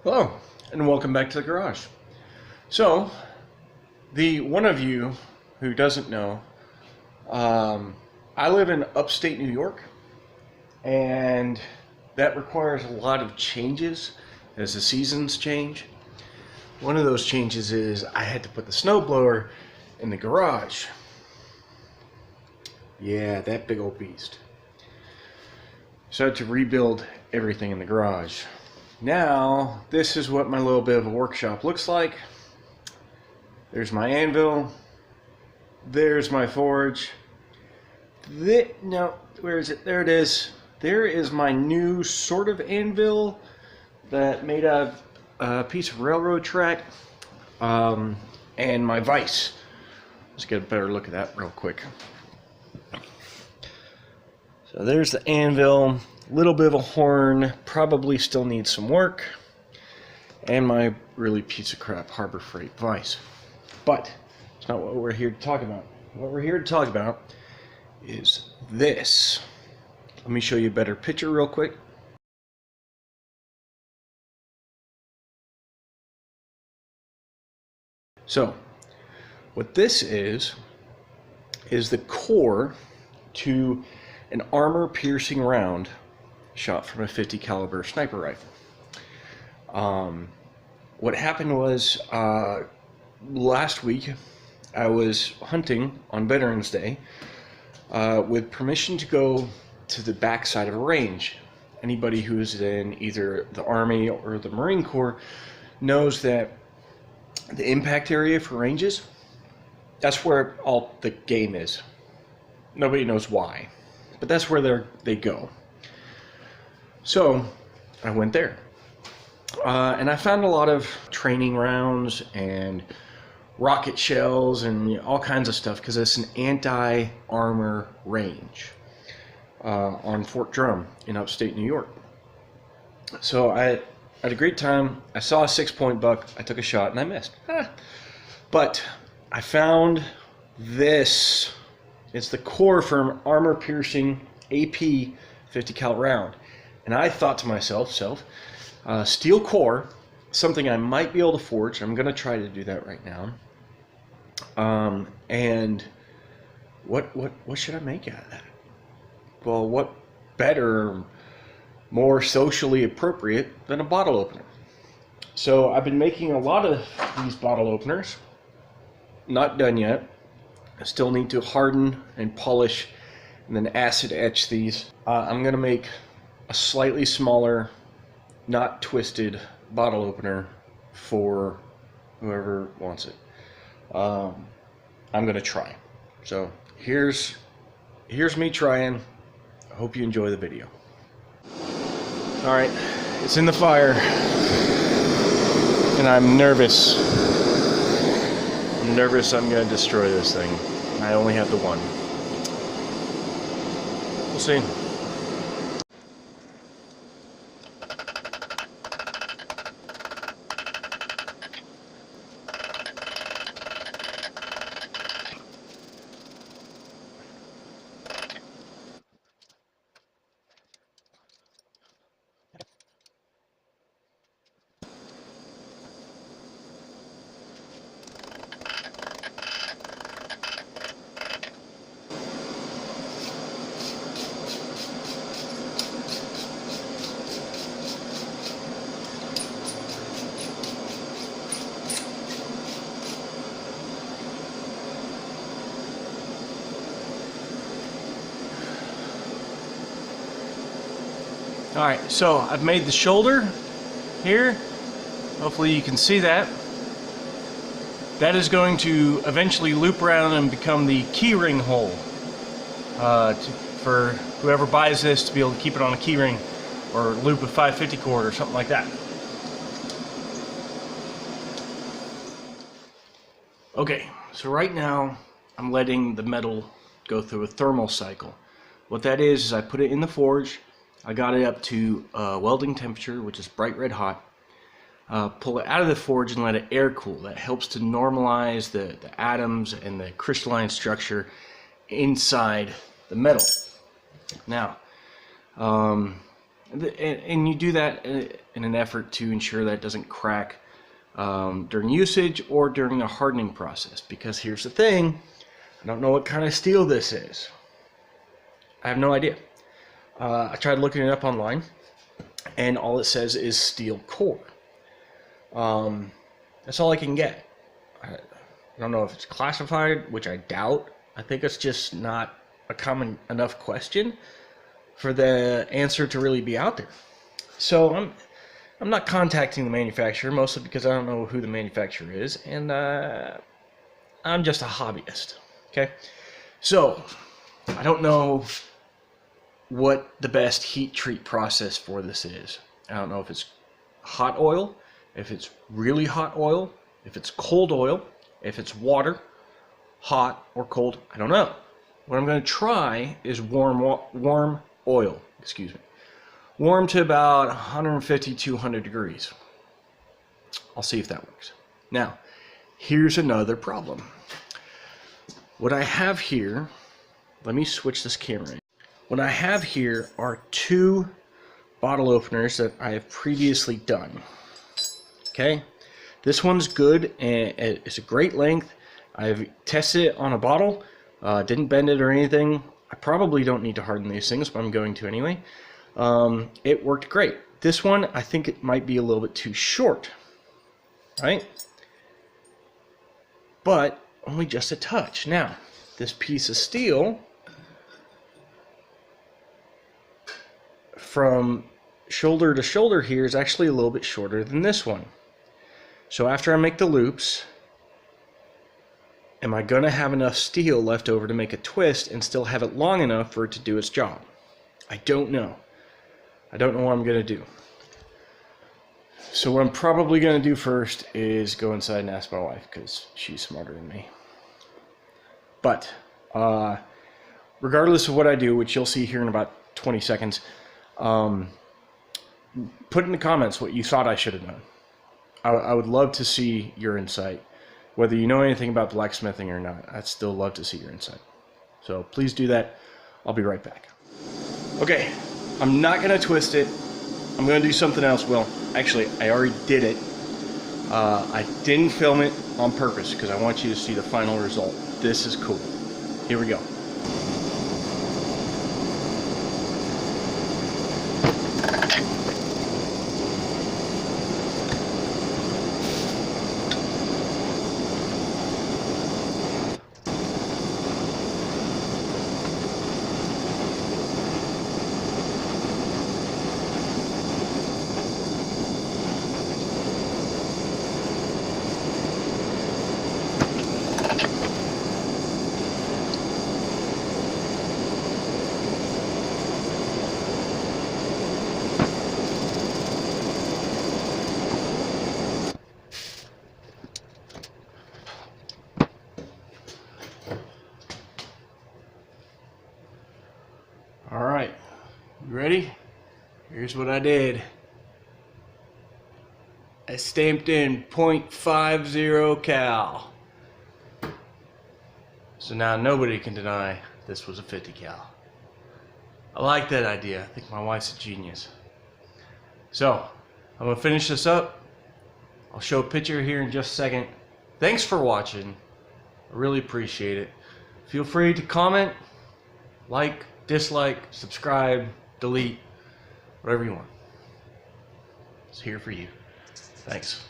Hello, and welcome back to the garage. So, the one of you who doesn't know, I live in upstate New York, and that requires a lot of changes as the seasons change. One of those changes is I had to put the snowblower in the garage. Yeah, that big old beast. So I had to rebuild everything in the garage. Now, this is what my little bit of a workshop looks like. There's my anvil. There's my forge. No, where is it? There it is. There is my new sort of anvil that made out of a piece of railroad track. And my vise. Let's get a better look at that real quick. So there's the anvil. Little bit of a horn, probably still needs some work, and my really piece of crap Harbor Freight vise. But it's not what we're here to talk about. What we're here to talk about is this. Let me show you a better picture real quick. So what this is the core to an armor piercing round shot from a .50 caliber sniper rifle. What happened was last week I was hunting on Veterans Day with permission to go to the backside of a range. Anybody who's in either the Army or the Marine Corps knows that the impact area for ranges, that's where all the game is. Nobody knows why, but that's where they go. So I went there, and I found a lot of training rounds and rocket shells and all kinds of stuff because it's an anti-armor range on Fort Drum in upstate New York. So I had a great time. I saw a 6-point buck. I took a shot and I missed. But I found this. It's the core for an armor-piercing AP .50 cal round. And I thought to myself, steel core, something I might be able to forge. I'm going to try to do that right now. And what should I make out of that? Well, what better, more socially appropriate than a bottle opener? So I've been making a lot of these bottle openers. Not done yet. I still need to harden and polish and then acid etch these. I'm going to make a slightly smaller, not twisted bottle opener for whoever wants it. I'm gonna try. So here's me trying. I hope you enjoy the video. All right, it's in the fire, and I'm nervous. I'm nervous I'm gonna destroy this thing. I only have the one. We'll see. Alright, so I've made the shoulder here. Hopefully you can see that. That is going to eventually loop around and become the keyring hole for whoever buys this to be able to keep it on a keyring or loop a 550 cord or something like that. Okay, so right now I'm letting the metal go through a thermal cycle. What that is I put it in the forge. I got it up to welding temperature, which is bright red hot. Pull it out of the forge and let it air cool. That helps to normalize the atoms and the crystalline structure inside the metal. Now, And you do that in an effort to ensure that it doesn't crack during usage or during the hardening process. Because here's the thing, I don't know what kind of steel this is. I have no idea. I tried looking it up online, and all it says is steel core. That's all I can get. I don't know if it's classified, which I doubt. I think it's just not a common enough question for the answer to really be out there. So I'm not contacting the manufacturer, mostly because I don't know who the manufacturer is, and I'm just a hobbyist. Okay, so I don't know what the best heat treat process for this is. I don't know if it's hot oil, if it's really hot oil, if it's cold oil, if it's water, hot or cold, I don't know. What I'm going to try is warm oil, warm to about 150, 200 degrees. I'll see if that works. Now, here's another problem. What I have here, let me switch this camera in. What I have here are two bottle openers that I have previously done. Okay, this one's good and it's a great length. I've tested it on a bottle, didn't bend it or anything. I probably don't need to harden these things, but I'm going to anyway. It worked great. This one, I think it might be a little bit too short, right? But only just a touch. Now, this piece of steel, from shoulder to shoulder here, is actually a little bit shorter than this one. So after I make the loops, am I going to have enough steel left over to make a twist and still have it long enough for it to do its job? I don't know. I don't know what I'm going to do. So what I'm probably going to do first is go inside and ask my wife, because she's smarter than me. But regardless of what I do, which you'll see here in about 20 seconds, put in the comments what you thought I should have done. I would love to see your insight. Whether you know anything about blacksmithing or not, I'd still love to see your insight. So please do that. I'll be right back. Okay, I'm not going to twist it. I'm going to do something else. Well, actually, I already did it. I didn't film it on purpose because I want you to see the final result. This is cool. Here we go. All right, you ready? Here's what I did. I stamped in .50 cal. So now nobody can deny this was a 50 cal. I like that idea. I think my wife's a genius. So, I'm gonna finish this up. I'll show a picture here in just a second. Thanks for watching. I really appreciate it. Feel free to comment, like, dislike, subscribe, delete, whatever you want. It's here for you. Thanks.